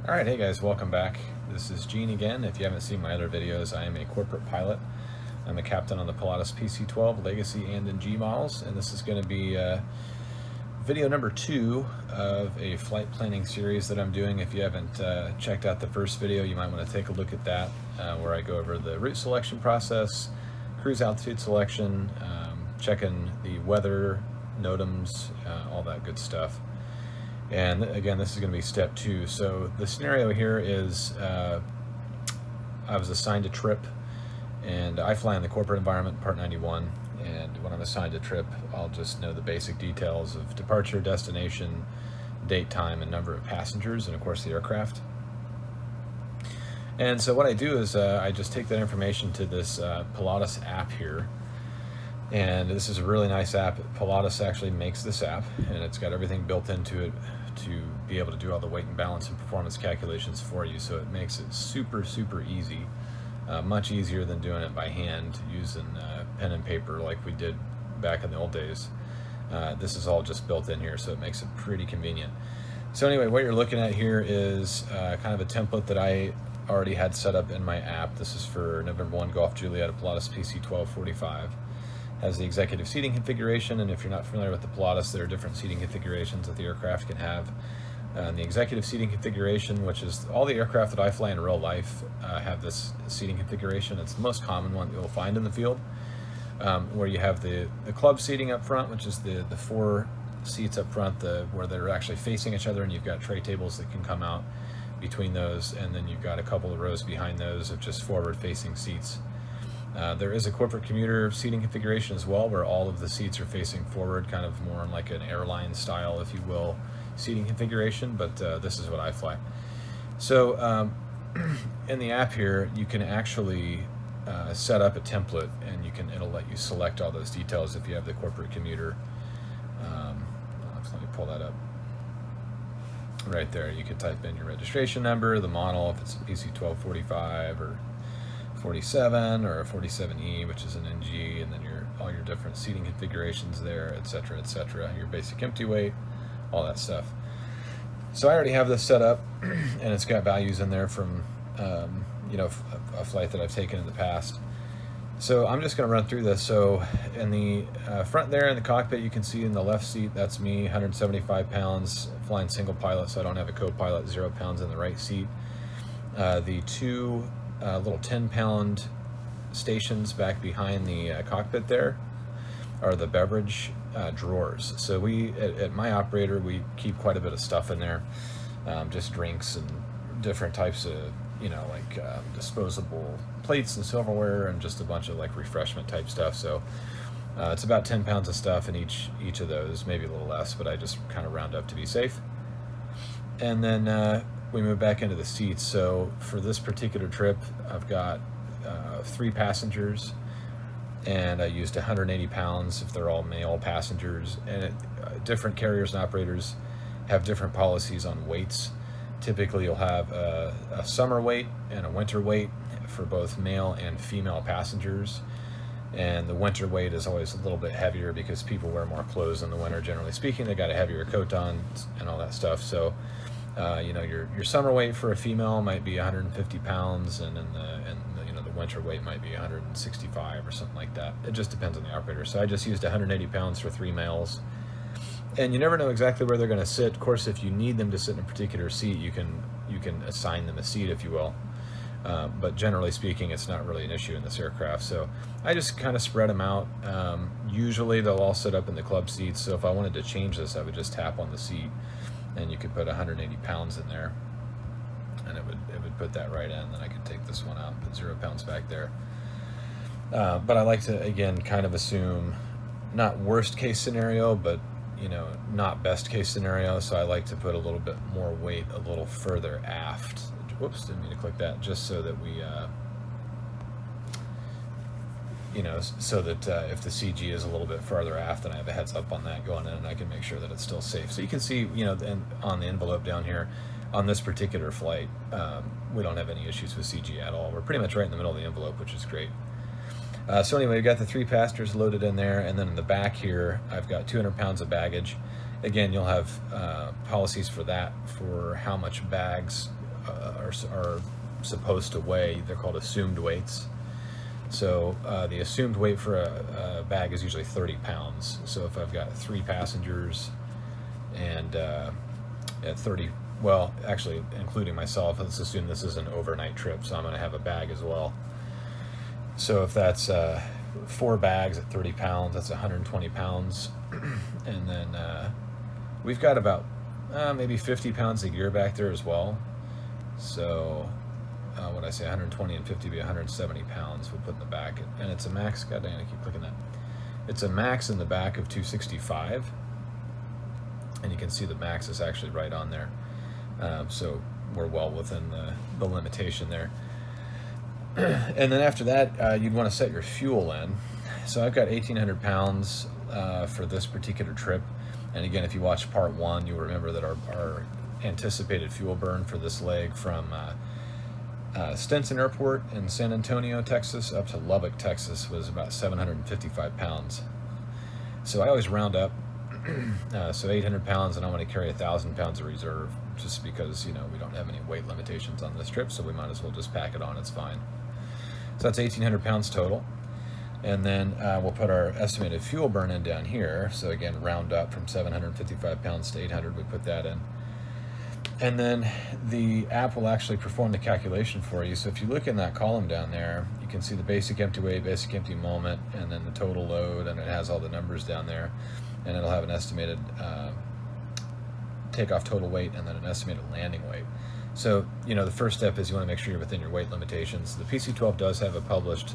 All right, hey guys, welcome back. This is Gene again. If you haven't seen my other videos, I am a corporate pilot. I'm a captain on the Pilatus PC-12 Legacy and NG models, and this is going to be video number 2 of a flight planning series that I'm doing. If you haven't checked out the first video, you might want to take a look at that, where I go over the route selection process, cruise altitude selection, checking the weather, NOTAMs, all that good stuff. And again, this is going to be step 2. So the scenario here is I was assigned a trip, and I fly in the corporate environment, Part 91. And when I'm assigned a trip, I'll just know the basic details of departure, destination, date, time, and number of passengers, and of course the aircraft. And so what I do is I just take that information to this Pilatus app here. And this is a really nice app. Pilatus actually makes this app, and it's got everything built into it to be able to do all the weight and balance and performance calculations for you. So it makes it super easy, much easier than doing it by hand using pen and paper like we did back in the old days. This is all just built in here, so it makes it pretty convenient. So anyway, what you're looking at here is kind of a template that I already had set up in my app. This is for November 1 Golf Juliet, a Pilatus PC-1245. Has the executive seating configuration, and if you're not familiar with the Pilatus, there are different seating configurations that the aircraft can have. The executive seating configuration, which is all the aircraft that I fly in real life, have this seating configuration. It's the most common one that you'll find in the field, where you have the club seating up front, which is the 4 seats up front, where they're actually facing each other, and you've got tray tables that can come out between those, and then you've got a couple of rows behind those of just forward-facing seats. There is a corporate commuter seating configuration as well, where all of the seats are facing forward, kind of more like an airline style, if you will, seating configuration, but this is what I fly. So in the app here, you can actually set up a template, and it'll let you select all those details if you have the corporate commuter. Let me pull that up. Right there, you can type in your registration number, the model, if it's a PC-1245 or 47 or a 47E, which is an NG, and then all your different seating configurations there, etc., etc., your basic empty weight, all that stuff. So I already have this set up, and it's got values in there from a flight that I've taken in the past. So I'm just going to run through this. So in the front there in the cockpit, you can see in the left seat, that's me, 175 pounds, flying single pilot, so I don't have a co-pilot, 0 pounds in the right seat. The 2 little 10-pound stations back behind the cockpit there are the beverage drawers. So at my operator, we keep quite a bit of stuff in there, just drinks and different types of, disposable plates and silverware, and just a bunch of like refreshment type stuff. So it's about 10 pounds of stuff in each of those, maybe a little less, but I just kind of round up to be safe. And then we move back into the seats. So for this particular trip, I've got 3 passengers, and I used 180 pounds if they're all male passengers. And different carriers and operators have different policies on weights. Typically you'll have a summer weight and a winter weight for both male and female passengers, and the winter weight is always a little bit heavier because people wear more clothes in the winter, generally speaking. They got a heavier coat on and all that stuff. So your summer weight for a female might be 150 pounds, and then the winter weight might be 165 or something like that. It just depends on the operator. So I just used 180 pounds for 3 males, and you never know exactly where they're going to sit. Of course, if you need them to sit in a particular seat, you can assign them a seat, if you will. But generally speaking, it's not really an issue in this aircraft. So I just kind of spread them out. Usually they'll all sit up in the club seats. So if I wanted to change this, I would just tap on the seat, and you could put 180 pounds in there, and it would put that right in. Then I could take this one out and put 0 pounds back there. But I like to, again, kind of assume not worst case scenario, but not best case scenario. So I like to put a little bit more weight a little further aft. Whoops, didn't mean to click that. Just so that we so that if the CG is a little bit farther aft, then I have a heads up on that going in, and I can make sure that it's still safe. So you can see, on the envelope down here, on this particular flight, we don't have any issues with CG at all. We're pretty much right in the middle of the envelope, which is great. So anyway, we've got the 3 passengers loaded in there, and then in the back here, I've got 200 pounds of baggage. Again, you'll have policies for that, for how much bags are supposed to weigh. They're called assumed weights. So the assumed weight for a bag is usually 30 pounds. So if I've got 3 passengers and at 30, well, actually including myself, let's assume this is an overnight trip, so I'm going to have a bag as well. So if that's 4 bags at 30 pounds, that's 120 pounds. And then we've got about maybe 50 pounds of gear back there as well. So what I say, 120 and 50 be 170 pounds we'll put in the back. And it's a max, god dang, I keep clicking that. It's a max in the back of 265. And you can see the max is actually right on there. So we're well within the limitation there. And then after that, you'd want to set your fuel in. So I've got 1,800 pounds for this particular trip. And again, if you watch part 1, you'll remember that our anticipated fuel burn for this leg from Stinson Airport in San Antonio, Texas, up to Lubbock, Texas, was about 755 pounds. So I always round up. So 800 pounds, and I want to carry 1,000 pounds of reserve, just because, you know, we don't have any weight limitations on this trip, so we might as well just pack it on. It's fine. So that's 1,800 pounds total. And then we'll put our estimated fuel burn in down here. So again, round up from 755 pounds to 800, we put that in. And then the app will actually perform the calculation for you. So if you look in that column down there, you can see the basic empty weight, basic empty moment, and then the total load, and it has all the numbers down there. And it'll have an estimated takeoff total weight and then an estimated landing weight. So, you know, the first step is you want to make sure you're within your weight limitations. The PC-12 does have a published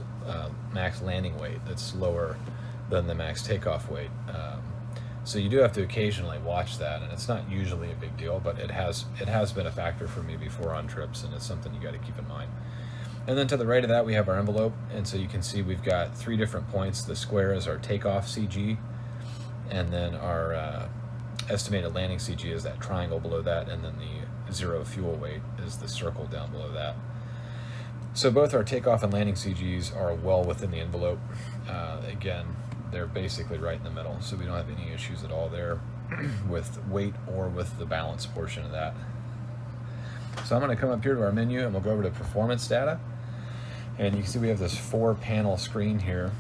max landing weight that's lower than the max takeoff weight. So you do have to occasionally watch that, and it's not usually a big deal, but it has been a factor for me before on trips, and it's something you got to keep in mind. And then to the right of that, we have our envelope, and so you can see we've got 3 different points. The square is our takeoff CG, and then our estimated landing CG is that triangle below that, and then the 0 fuel weight is the circle down below that. So both our takeoff and landing CGs are well within the envelope. Again, they're basically right in the middle, so we don't have any issues at all there with weight or with the balance portion of that. So I'm going to come up here to our menu, and we'll go over to performance data, and you can see we have this 4-panel screen here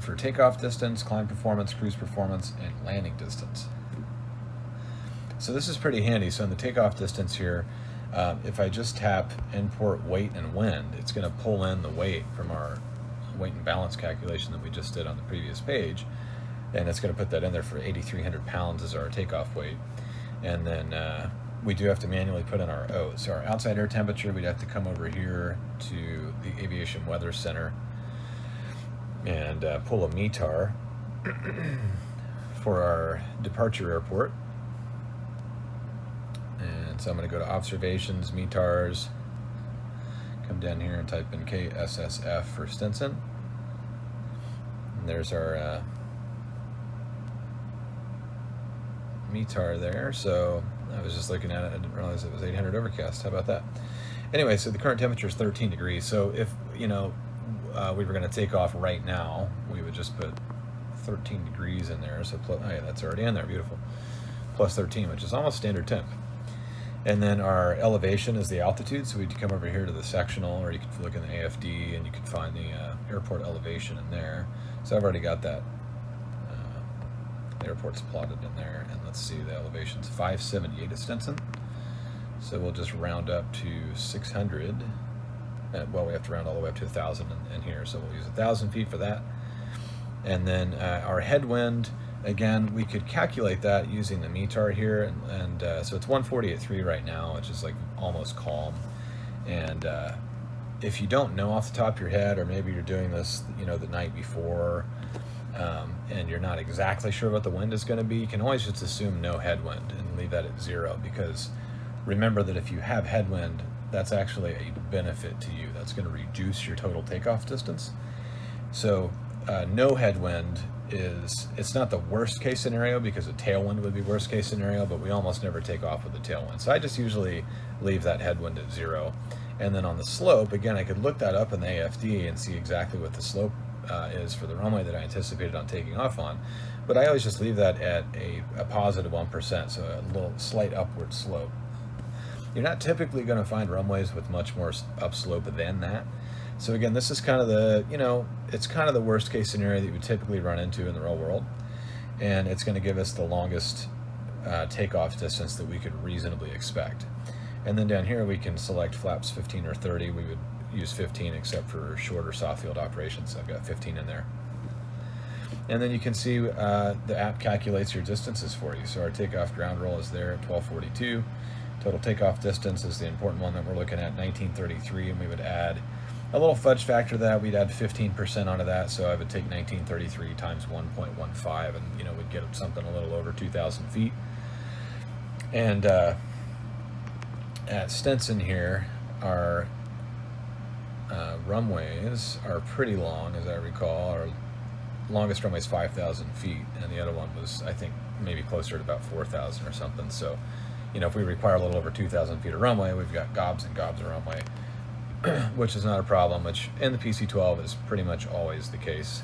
for takeoff distance, climb performance, cruise performance, and landing distance. So this is pretty handy. So in the takeoff distance here, if I just tap import weight and wind, it's going to pull in the weight from our weight and balance calculation that we just did on the previous page, and it's going to put that in there for 8,300 pounds as our takeoff weight. And then we do have to manually put in our O's. So our outside air temperature, we'd have to come over here to the Aviation Weather Center and pull a METAR for our departure airport. And so I'm going to go to observations, METARs, come down here and type in KSSF for Stinson. And there's our METAR there. So I was just looking at it, I didn't realize it was 800 overcast. How about that? Anyway, so the current temperature is 13 degrees. So if, you know, we were going to take off right now, we would just put 13 degrees in there. So oh yeah, that's already in there, beautiful. Plus 13, which is almost standard temp. And then our elevation is the altitude, so we'd come over here to the sectional, or you could look in the AFD and you could find the airport elevation in there. So I've already got that. The airport's plotted in there, and let's see, the elevation's 578 at Stinson. So we'll just round up to 600. Well, we have to round all the way up to 1,000 in here, so we'll use 1,000 feet for that. And then our headwind, again, we could calculate that using the METAR here, and so it's 140 at 3 right now, which is like almost calm. And if you don't know off the top of your head, or maybe you're doing this, you know, the night before, and you're not exactly sure what the wind is going to be, you can always just assume no headwind and leave that at 0, because remember that if you have headwind, that's actually a benefit to you. That's going to reduce your total takeoff distance. So no headwind it's not the worst case scenario, because a tailwind would be worst case scenario, but we almost never take off with a tailwind. So I just usually leave that headwind at 0. And then on the slope, again, I could look that up in the AFD and see exactly what the slope is for the runway that I anticipated on taking off on. But I always just leave that at a positive 1%, so a little slight upward slope. You're not typically going to find runways with much more upslope than that. So again, this is kind of the, it's kind of the worst case scenario that you would typically run into in the real world. And it's going to give us the longest takeoff distance that we could reasonably expect. And then down here we can select flaps 15 or 30. We would use 15 except for shorter soft field operations. So I've got 15 in there. And then you can see the app calculates your distances for you. So our takeoff ground roll is there at 1242. Total takeoff distance is the important one that we're looking at, 1933, and we would add a little fudge factor to that. We'd add 15% onto that, so I would take 1933 times 1.15, and we'd get something a little over 2,000 feet. And at Stinson here, our runways are pretty long, as I recall. Our longest runway is 5,000 feet, and the other one was, I think, maybe closer to about 4,000 or something. So, if we require a little over 2,000 feet of runway, we've got gobs and gobs of runway, which is not a problem, which in the PC-12 is pretty much always the case.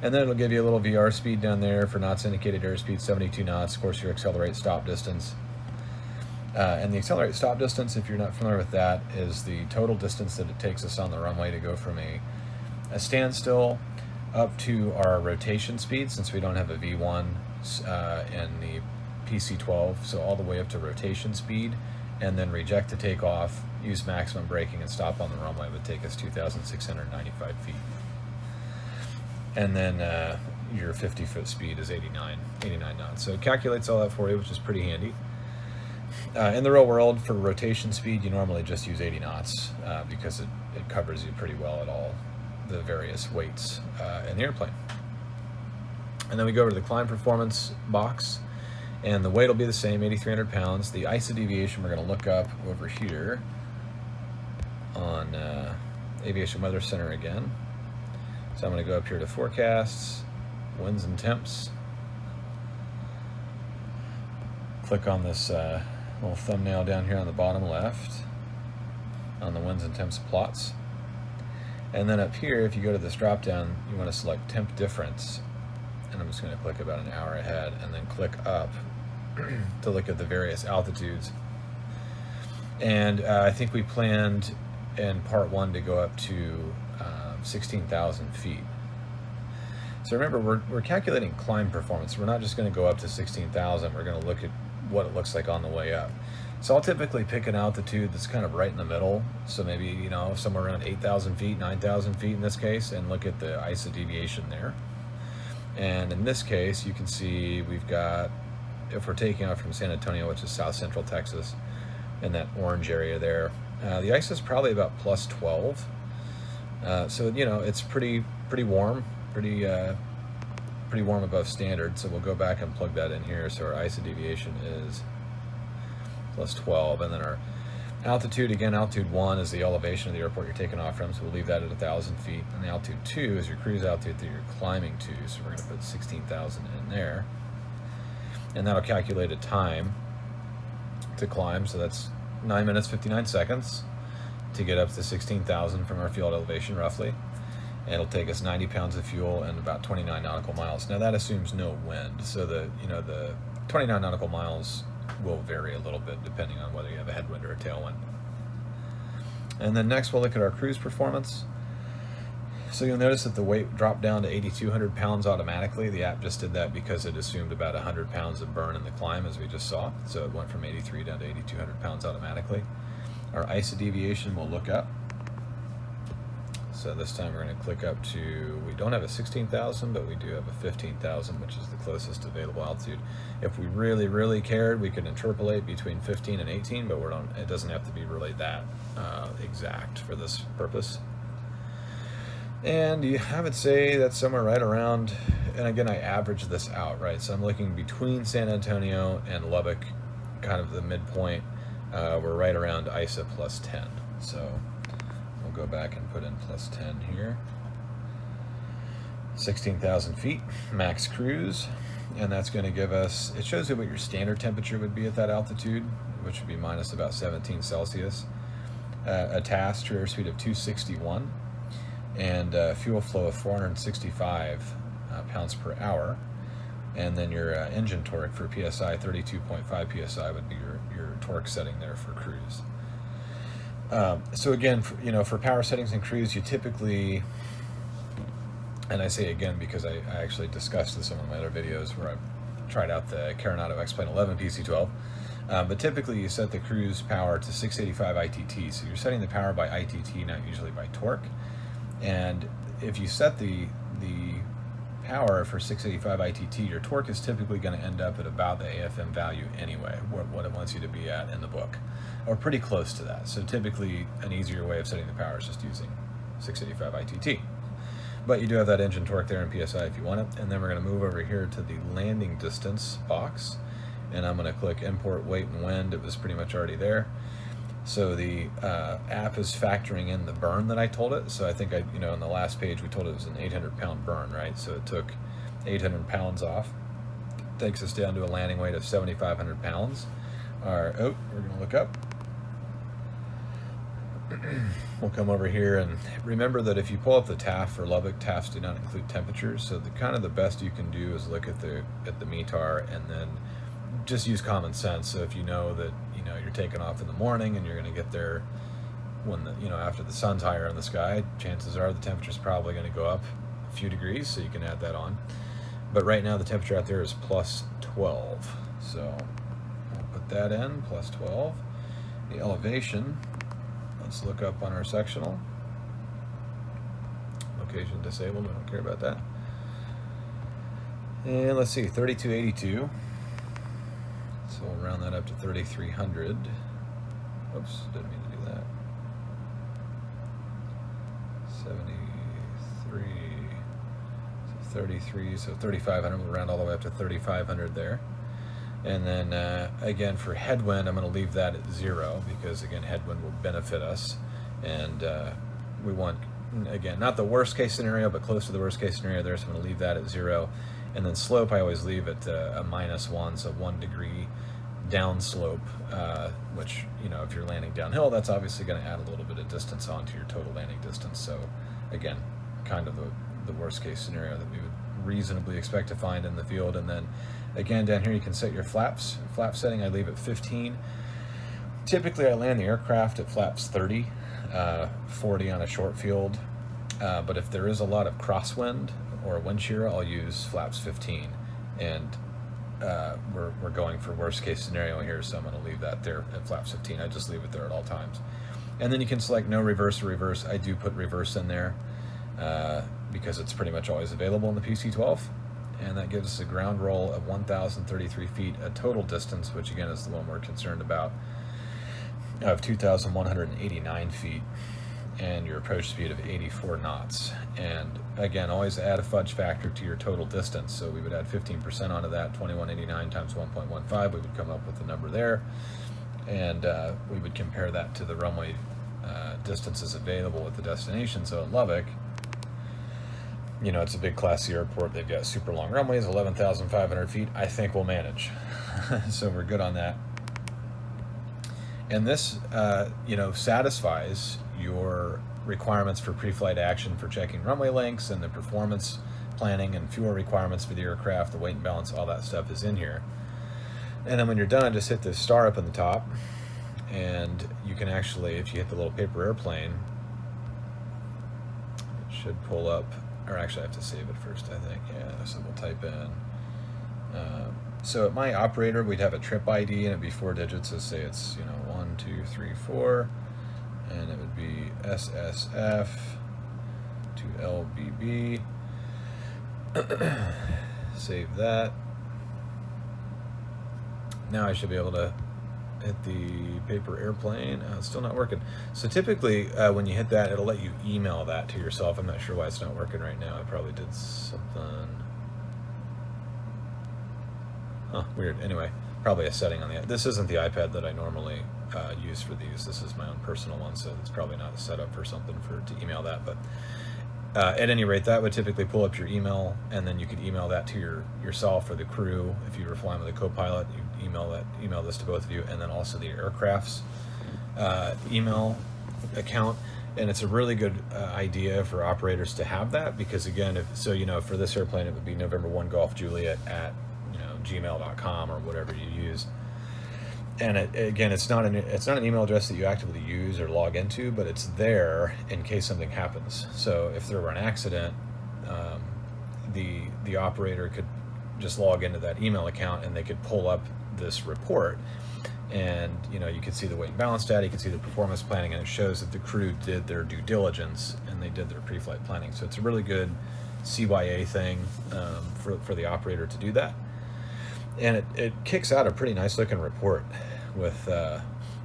And then it'll give you a little VR speed down there for knots indicated airspeed, 72 knots. Of course, your accelerate stop distance. And the accelerate stop distance, if you're not familiar with that, is the total distance that it takes us on the runway to go from a standstill up to our rotation speed, since we don't have a V1 in the PC-12, so all the way up to rotation speed, and then reject the takeoff, use maximum braking, and stop on the runway would take us 2,695 feet. And then your 50-foot speed is 89 knots. So it calculates all that for you, which is pretty handy. In the real world, for rotation speed, you normally just use 80 knots because it covers you pretty well at all the various weights in the airplane. And then we go over to the climb performance box, and the weight will be the same, 8,300 pounds. The ISO deviation we're going to look up over here on Aviation Weather Center again. So I'm going to go up here to forecasts, winds and temps. Click on this little thumbnail down here on the bottom left on the winds and temps plots. And then up here, if you go to this drop down, you want to select temp difference. And I'm just going to click about an hour ahead and then click up to look at the various altitudes. And I think we planned in part one to go up to 16,000 feet. So remember, we're calculating climb performance. We're not just going to go up to 16,000. We're going to look at what it looks like on the way up. So I'll typically pick an altitude that's kind of right in the middle. So maybe, somewhere around 8,000 feet, 9,000 feet in this case, and look at the ISO deviation there. And in this case, you can see we've got, if we're taking off from San Antonio, which is south central Texas, in that orange area there, the ISO is probably about plus 12. So it's pretty warm, pretty warm above standard. So we'll go back and plug that in here. So our ISO deviation is plus 12, and then our altitude, again, altitude 1 is the elevation of the airport you're taking off from, so we'll leave that at 1,000 feet. And the altitude 2 is your cruise altitude that you're climbing to, so we're going to put 16,000 in there. And that'll calculate a time to climb, so that's 9 minutes 59 seconds to get up to 16,000 from our field elevation roughly. And it'll take us 90 pounds of fuel and about 29 nautical miles. Now that assumes no wind, so the 29 nautical miles will vary a little bit depending on whether you have a headwind or a tailwind. And then next we'll look at our cruise performance. So you'll notice that the weight dropped down to 8,200 pounds automatically. The app just did that because it assumed about 100 pounds of burn in the climb, as we just saw. So it went from 83 down to 8,200 pounds automatically. Our ISO deviation will look up. So this time we're going to click up to, we don't have a 16,000, but we do have a 15,000, which is the closest available altitude. If we really, really cared, we could interpolate between 15 and 18, but it doesn't have to be really that exact for this purpose. And I would say that's somewhere right around, and again, I averaged this out, right? So I'm looking between San Antonio and Lubbock, kind of the midpoint. We're right around ISO plus 10. So we'll go back and put in plus 10 here. 16,000 feet, max cruise, and that's going to give us, it shows you what your standard temperature would be at that altitude, which would be minus about 17 Celsius. A TAS, true airspeed of 261, and fuel flow of 465 pounds per hour. and then your engine torque for PSI, 32.5 PSI would be your torque setting there for cruise. So again, for power settings in cruise, you typically, and I say again because I actually discussed this in one of my other videos where I tried out the Coronado X-Plane 11 PC-12, but typically you set the cruise power to 685 ITT, so you're setting the power by ITT, not usually by torque. And if you set the power for 685 ITT, your torque is typically going to end up at about the AFM value anyway, what it wants you to be at in the book, or pretty close to that. So typically an easier way of setting the power is just using 685 ITT. But you do have that engine torque there in PSI if you want it. And then we're going to move over here to the landing distance box, and I'm going to click import weight and wind. It was pretty much already there. So the app is factoring in the burn that I told it. So I think in the last page we told it was an 800-pound burn, right? So it took 800 pounds off. Takes us down to a landing weight of 7,500 pounds. We're going to look up. We'll come over here, and remember that if you pull up the TAF for Lubbock, TAFs do not include temperatures. So the best you can do is look at the METAR and then just use common sense. So if you know that you're taking off in the morning and you're going to get there when after the sun's higher in the sky, chances are the temperature's probably going to go up a few degrees, so you can add that on. But right now the temperature out there is plus 12, so we'll put that in, plus 12. The elevation, let's look up on our sectional. Location disabled, we don't care about that. And let's see, 3282. So we'll round that up to 3,300. Oops, didn't mean to do that. 73, so 33, so 3,500. We'll round all the way up to 3,500 there. And then again, for headwind, I'm going to leave that at 0 because again, headwind will benefit us. And we want, again, not the worst case scenario, but close to the worst case scenario there. So I'm going to leave that at 0. And then slope, I always leave at a -1, so 1 degree downslope, which, if you're landing downhill, that's obviously going to add a little bit of distance onto your total landing distance. So again, kind of the worst case scenario that we would reasonably expect to find in the field. And then again, down here you can set your flaps. Flap setting, I leave at 15. Typically I land the aircraft at flaps 30, 40 on a short field. But if there is a lot of crosswind or wind shear, I'll use flaps 15. And we're going for worst case scenario here, so I'm going to leave that there at flaps 15. I just leave it there at all times. And then you can select no reverse or reverse. I do put reverse in there because it's pretty much always available in the PC-12. And that gives us a ground roll of 1,033 feet, a total distance, which again is the one we're concerned about, of 2,189 feet, and your approach speed of 84 knots. And again, always add a fudge factor to your total distance. So we would add 15% onto that, 2189 times 1.15, we would come up with the number there. And we would compare that to the runway distances available at the destination. So at Lubbock, it's a big Class C airport. They've got super long runways, 11,500 feet. I think we'll manage. So we're good on that. And this, satisfies your requirements for pre-flight action for checking runway lengths, and the performance planning and fuel requirements for the aircraft, the weight and balance, all that stuff is in here. And then when you're done, just hit the star up in the top, and you can actually, if you hit the little paper airplane, it should pull up, or actually I have to save it first, I think. Yeah, so we'll type in. So at my operator, we'd have a trip ID, and it'd be 4 digits. So say it's 1, 2, 3, 4, and it would be SSF to LBB. Save that. Now I should be able to hit the paper airplane. It's still not working. So typically when you hit that, it'll let you email that to yourself. I'm not sure why it's not working right now. I probably did something. Huh, weird. Anyway, probably a setting on the. This isn't the iPad that I normally use for these. This is my own personal one, so it's probably not set up for something to email that. But at any rate, that would typically pull up your email, and then you could email that to yourself or the crew. If you were flying with a co-pilot, you email this to both of you, and then also the aircraft's email account. And it's a really good idea for operators to have that, because again, for this airplane, it would be November 1 Golf Juliet at gmail.com or whatever you use. And again, it's not an email address that you actively use or log into, but it's there in case something happens. So if there were an accident, the operator could just log into that email account and they could pull up this report, and you can see the weight and balance data, you can see the performance planning, and it shows that the crew did their due diligence and they did their pre-flight planning. So it's a really good CYA thing for the operator to do that. And it kicks out a pretty nice looking report with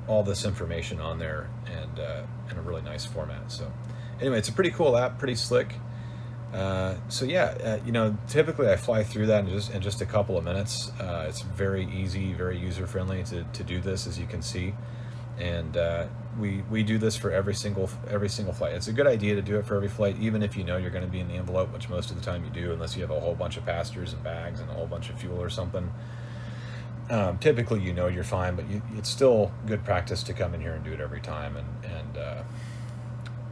all this information on there, and in a really nice format. So anyway, it's a pretty cool app, pretty slick. Typically I fly through that in just a couple of minutes. It's very easy, very user friendly to do this, as you can see. And we do this for every single flight. It's a good idea to do it for every flight, even if you're going to be in the envelope, which most of the time you do, unless you have a whole bunch of passengers and bags and a whole bunch of fuel or something. Typically, you're fine, but it's still good practice to come in here and do it every time. And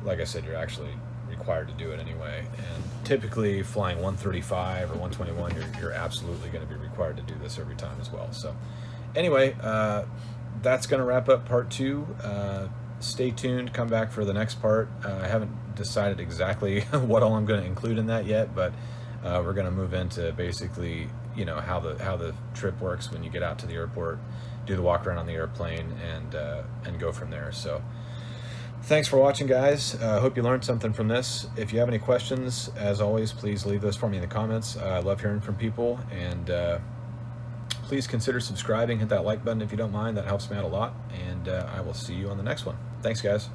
like I said, you're actually required to do it anyway. And typically, flying 135 or 121, you're absolutely going to be required to do this every time as well. So anyway, that's going to wrap up part 2. Stay tuned, come back for the next part. I haven't decided exactly what all I'm going to include in that yet, but we're going to move into basically how the trip works when you get out to the airport, do the walk around on the airplane, and go from there. So thanks for watching, guys. Hope you learned something from this. If you have any questions, as always, please leave those for me in the comments. I love hearing from people, and please consider subscribing. Hit that like button if you don't mind. That helps me out a lot, and I will see you on the next one. Thanks, guys.